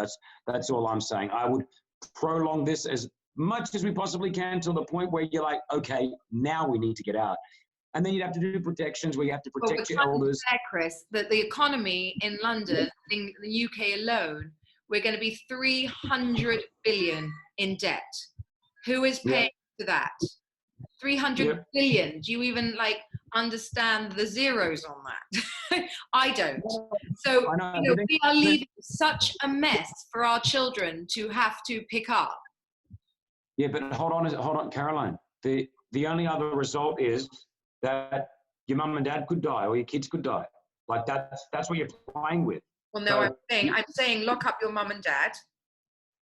Speaker 2: That's all I'm saying. I would prolong this as much as we possibly can till the point where you're like, okay, now we need to get out, and then you'd have to do protections where you have to protect your elders.
Speaker 3: Chris, that the economy in London, in the UK alone, we're going to be 300 billion in debt. Who is paying for that? 300 billion. Do you even like understand the zeros on that? I don't. So you know, we are leaving such a mess for our children to have to pick up.
Speaker 2: Yeah, but hold on, Caroline. The only other result is that your mum and dad could die, or your kids could die. Like that's what you're playing with.
Speaker 3: Well, no, I'm saying lock up your mum and dad.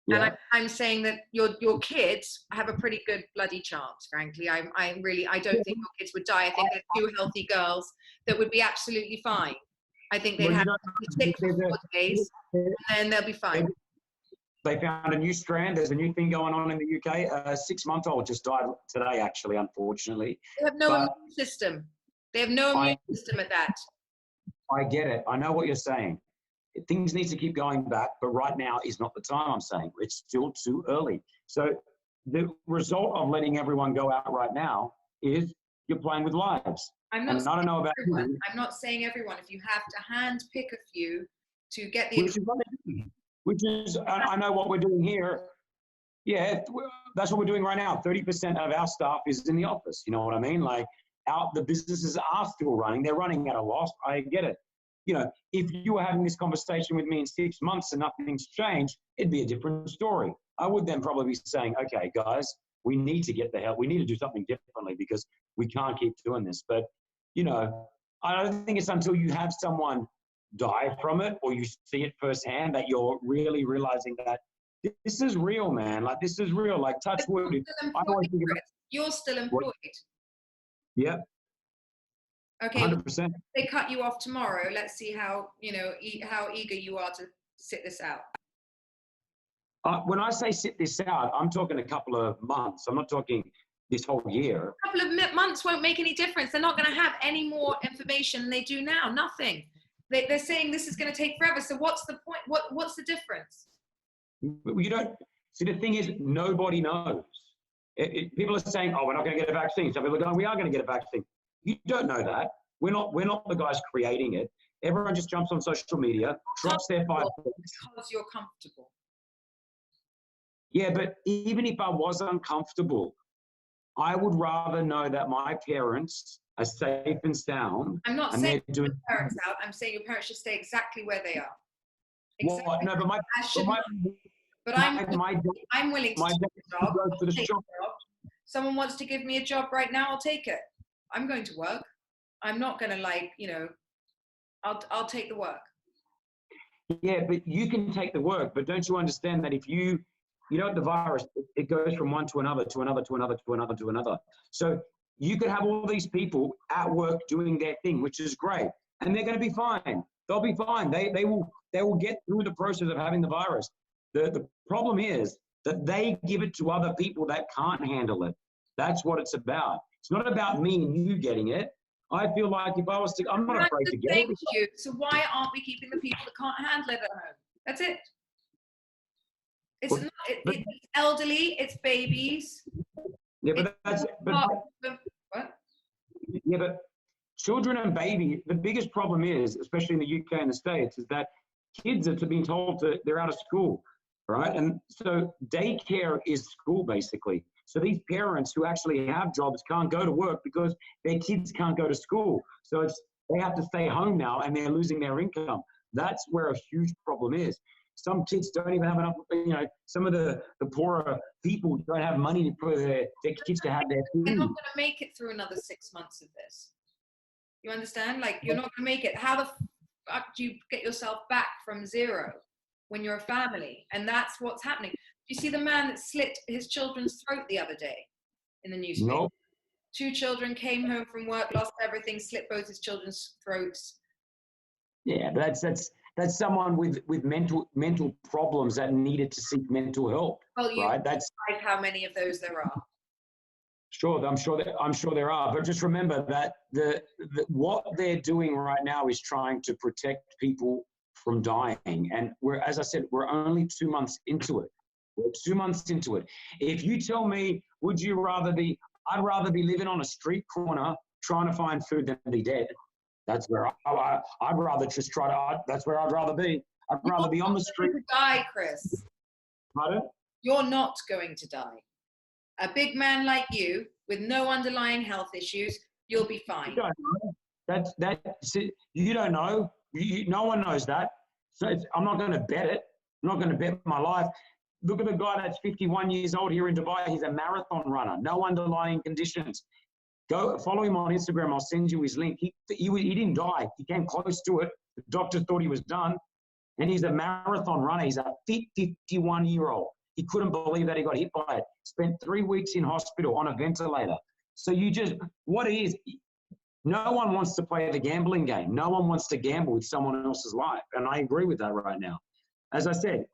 Speaker 3: Yeah. And I'm saying that your kids have a pretty good bloody chance, frankly. I don't think your kids would die. I think they're 2 healthy girls that would be absolutely fine. I think they'd have to be sick for 4 days, and then they'll be fine.
Speaker 2: They found a new strand. There's a new thing going on in the UK. A 6-month-old just died today, actually, unfortunately.
Speaker 3: They have no immune system. They have no immune system at that.
Speaker 2: I get it. I know what you're saying. Things need to keep going back, but right now is not the time, I'm saying. It's still too early. So the result of letting everyone go out right now is you're playing with lives.
Speaker 3: I don't know about everyone. I'm not saying everyone. If you have to hand pick a few to get the...
Speaker 2: Which is, I know what we're doing here. Yeah, that's what we're doing right now. 30% of our staff is in the office. You know what I mean? Like, the businesses are still running. They're running at a loss. I get it. You know, if you were having this conversation with me in 6 months and nothing's changed, it'd be a different story. I would then probably be saying, okay, guys, we need to get the help. We need to do something differently because we can't keep doing this. But, you know, I don't think it's until you have someone die from it or you see it firsthand that you're really realizing that this is real, man. Like, this is real. Like, touch wood.
Speaker 3: You're still employed.
Speaker 2: Yeah.
Speaker 3: Okay.
Speaker 2: 100%.
Speaker 3: They cut you off tomorrow. Let's see how, you know, how eager you are to sit this out.
Speaker 2: When I say sit this out, I'm talking a couple of months. I'm not talking this whole year.
Speaker 3: A couple of months won't make any difference. They're not going to have any more information than they do now. Nothing. They're saying this is going to take forever. So what's the point? What's the difference?
Speaker 2: You don't see. The thing is, nobody knows. People are saying, "Oh, we're not going to get a vaccine." Some people are going, "We are going to get a vaccine." You don't know that. We're not the guys creating it. Everyone just jumps on social media, drops their 5
Speaker 3: because you're comfortable.
Speaker 2: Yeah, but even if I was uncomfortable, I would rather know that my parents are safe and sound.
Speaker 3: I'm not saying your parents out. I'm saying your parents should stay exactly where they are.
Speaker 2: Exactly. Well, no, but
Speaker 3: I'm willing to take a job. Someone wants to give me a job right now, I'll take it. I'm going to work. I'm not going to, like, you know, I'll take the work.
Speaker 2: Yeah, but you can take the work, but don't you understand that if you know, the virus, it goes from one to another, to another, to another, to another, to another. So you could have all these people at work doing their thing, which is great, and they're going to be fine. They'll be fine. They will get through the process of having the virus. The problem is that they give it to other people that can't handle it. That's what it's about. It's not about me and you getting it. I feel like if I was to, I'm not afraid to get it.
Speaker 3: So why aren't we keeping the people that can't handle it at home? That's it. It's elderly, it's babies.
Speaker 2: Yeah, but children and babies, the biggest problem is, especially in the UK and the States, is that kids are being told they're out of school, right? And so daycare is school, basically. So these parents who actually have jobs can't go to work because their kids can't go to school. So they have to stay home now and they're losing their income. That's where a huge problem is. Some kids don't even have enough, you know, some of the poorer people don't have money for their kids to have their food.
Speaker 3: You're not going to make it through another 6 months of this. You understand? Like, you're not going to make it. How the fuck do you get yourself back from zero when you're a family? And that's what's happening. Do you see the man that slit his children's throat the other day in the newspaper?
Speaker 2: No.
Speaker 3: 2 children came home from work, lost everything, slit both his children's throats.
Speaker 2: Yeah, but that's someone with mental problems that needed to seek mental help.
Speaker 3: Well,
Speaker 2: right? That's
Speaker 3: like how many of those there are.
Speaker 2: Sure, I'm sure there are. But just remember that what they're doing right now is trying to protect people from dying. And as I said, we're only 2 months into it. We're 2 months into it. If you tell me, I'd rather be living on a street corner trying to find food than be dead. That's where I'd rather just that's where I'd rather be. I'd rather be on the street.
Speaker 3: You're not going to die, Chris.
Speaker 2: Pardon?
Speaker 3: You're not going to die. A big man like you, with no underlying health issues, you'll be fine.
Speaker 2: You don't know. You don't know. No one knows that. So I'm not going to bet it. I'm not going to bet my life. Look at the guy that's 51 years old here in Dubai. He's a marathon runner. No underlying conditions. Go follow him on Instagram. I'll send you his link. He didn't die. He came close to it. The doctor thought he was done. And he's a marathon runner. He's a fit 51-year-old. He couldn't believe that he got hit by it. Spent 3 weeks in hospital on a ventilator. So what it is, no one wants to play the gambling game. No one wants to gamble with someone else's life. And I agree with that right now. As I said,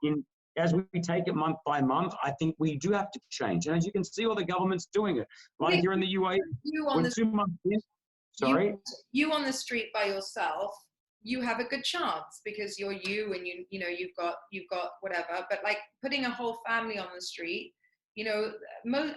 Speaker 2: as we take it month by month, I think we do have to change. And as you can see, all the government's doing it. Like here in the UAE, we're 2 months in. Sorry?
Speaker 3: You on the street by yourself, you have a good chance because you're you and you know you've got whatever. But like putting a whole family on the street, you know,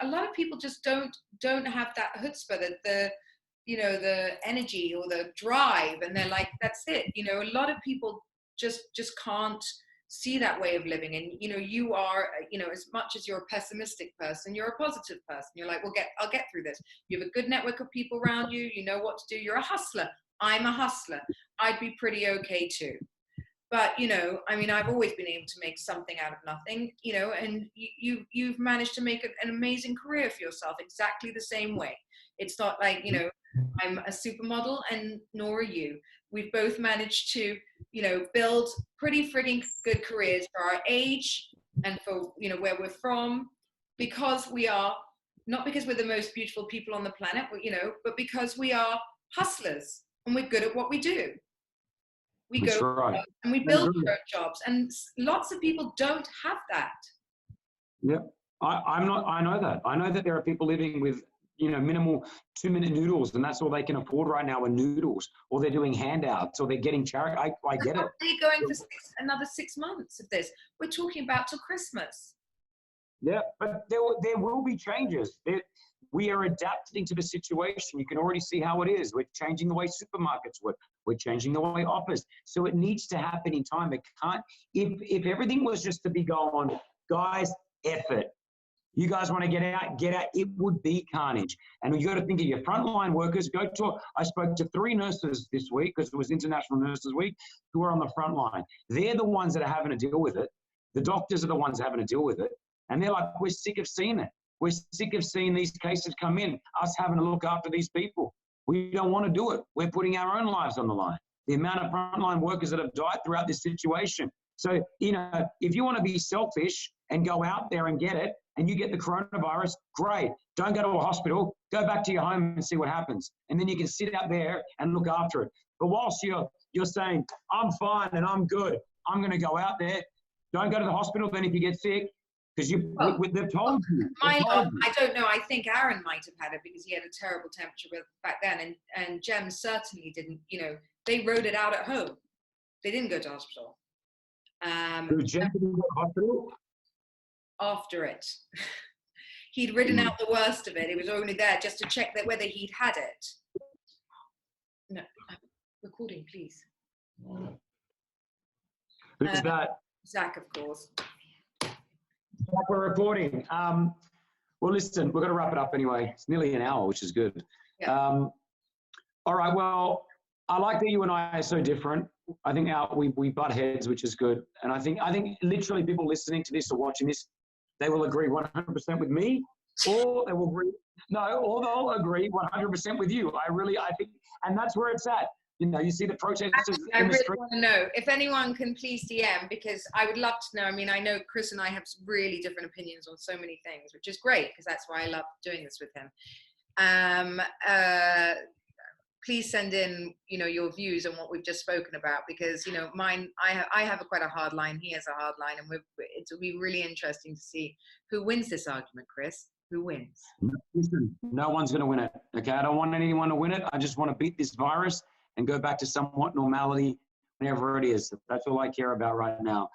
Speaker 3: a lot of people just don't have that chutzpah, the energy or the drive, and they're like, that's it. You know, a lot of people just can't see that way of living. And, you know, you are, you know, as much as you're a pessimistic person, you're a positive person. You're like, I'll get through this. You have a good network of people around you. You know what to do. You're a hustler. I'm a hustler. I'd be pretty okay too. But, you know, I mean, I've always been able to make something out of nothing, you know, and you've managed to make an amazing career for yourself exactly the same way. It's not like, you know, I'm a supermodel and nor are you. We've both managed to, you know, build pretty frigging good careers for our age and for, you know, where we're from, because we are, not because we're the most beautiful people on the planet, but, you know, but because we are hustlers and we're good at what we do. We
Speaker 2: That's
Speaker 3: go
Speaker 2: right.
Speaker 3: and we build our own jobs, and lots of people don't have that.
Speaker 2: Yeah, I know that. I know that there are people living with, you know, minimal 2-minute noodles, and that's all they can afford right now are noodles, or they're doing handouts, or they're getting charity. I get it.
Speaker 3: They're going for another 6 months of this. We're talking about till Christmas.
Speaker 2: Yeah, but there will be changes. We are adapting to the situation. You can already see how it is. We're changing the way supermarkets work. We're changing the way offers. So it needs to happen in time. It can't. If everything was just to be going, guys, effort. You guys want to get out, it would be carnage. And you got to think of your frontline workers. I spoke to 3 nurses this week, because it was International Nurses Week, who are on the front line. They're the ones that are having to deal with it. The doctors are the ones having to deal with it. And they're like, we're sick of seeing it. We're sick of seeing these cases come in, us having to look after these people. We don't want to do it. We're putting our own lives on the line. The amount of frontline workers that have died throughout this situation. So, you know, if you want to be selfish and go out there and get it, and you get the coronavirus, great. Don't go to a hospital. Go back to your home and see what happens. And then you can sit out there and look after it. But whilst you're saying, I'm fine and I'm good, I'm going to go out there. Don't go to the hospital then if you get sick. Because they've told you.
Speaker 3: I don't know. I think Aaron might have had it because he had a terrible temperature back then. And Jem certainly didn't, you know, they rode it out at home. They didn't go to hospital.
Speaker 2: Did Jem go to hospital?
Speaker 3: After it. He'd ridden out the worst of it. He was only there just to check that whether he'd had it. No, recording, please.
Speaker 2: Who's that?
Speaker 3: Zach, of course.
Speaker 2: We're recording. Well, listen, we're going to wrap it up anyway. It's nearly an hour, which is good.
Speaker 3: Yeah.
Speaker 2: All right. Well, I like that you and I are so different. I think we butt heads, which is good. And I think literally people listening to this or watching this, they will agree 100% with me, or they will agree. No, or they'll agree 100% with you. I think, and that's where it's at. You know, you see the protesters.
Speaker 3: I really want to know if anyone can please DM, because I would love to know. I mean, I know Chris and I have really different opinions on so many things, which is great because that's why I love doing this with him. Please send in, you know, your views on what we've just spoken about, because, you know, mine, I have quite a hard line. He has a hard line, and it'll be really interesting to see who wins this argument, Chris. Who wins?
Speaker 2: Listen, no one's going to win it. Okay, I don't want anyone to win it. I just want to beat this virus and go back to somewhat normality whenever it is. That's all I care about right now.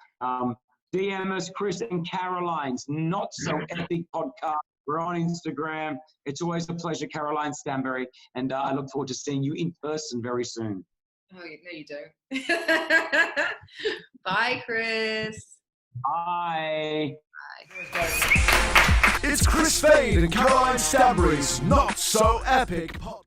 Speaker 2: DM us, Chris and Caroline's Not So Epic podcast. We're on Instagram. It's always a pleasure, Caroline Stanbury. And I look forward to seeing you in person very soon.
Speaker 3: Oh, no, you don't. Bye, Chris.
Speaker 2: Bye.
Speaker 1: It's Chris Fade and Caroline Stanbury's Not So Epic podcast.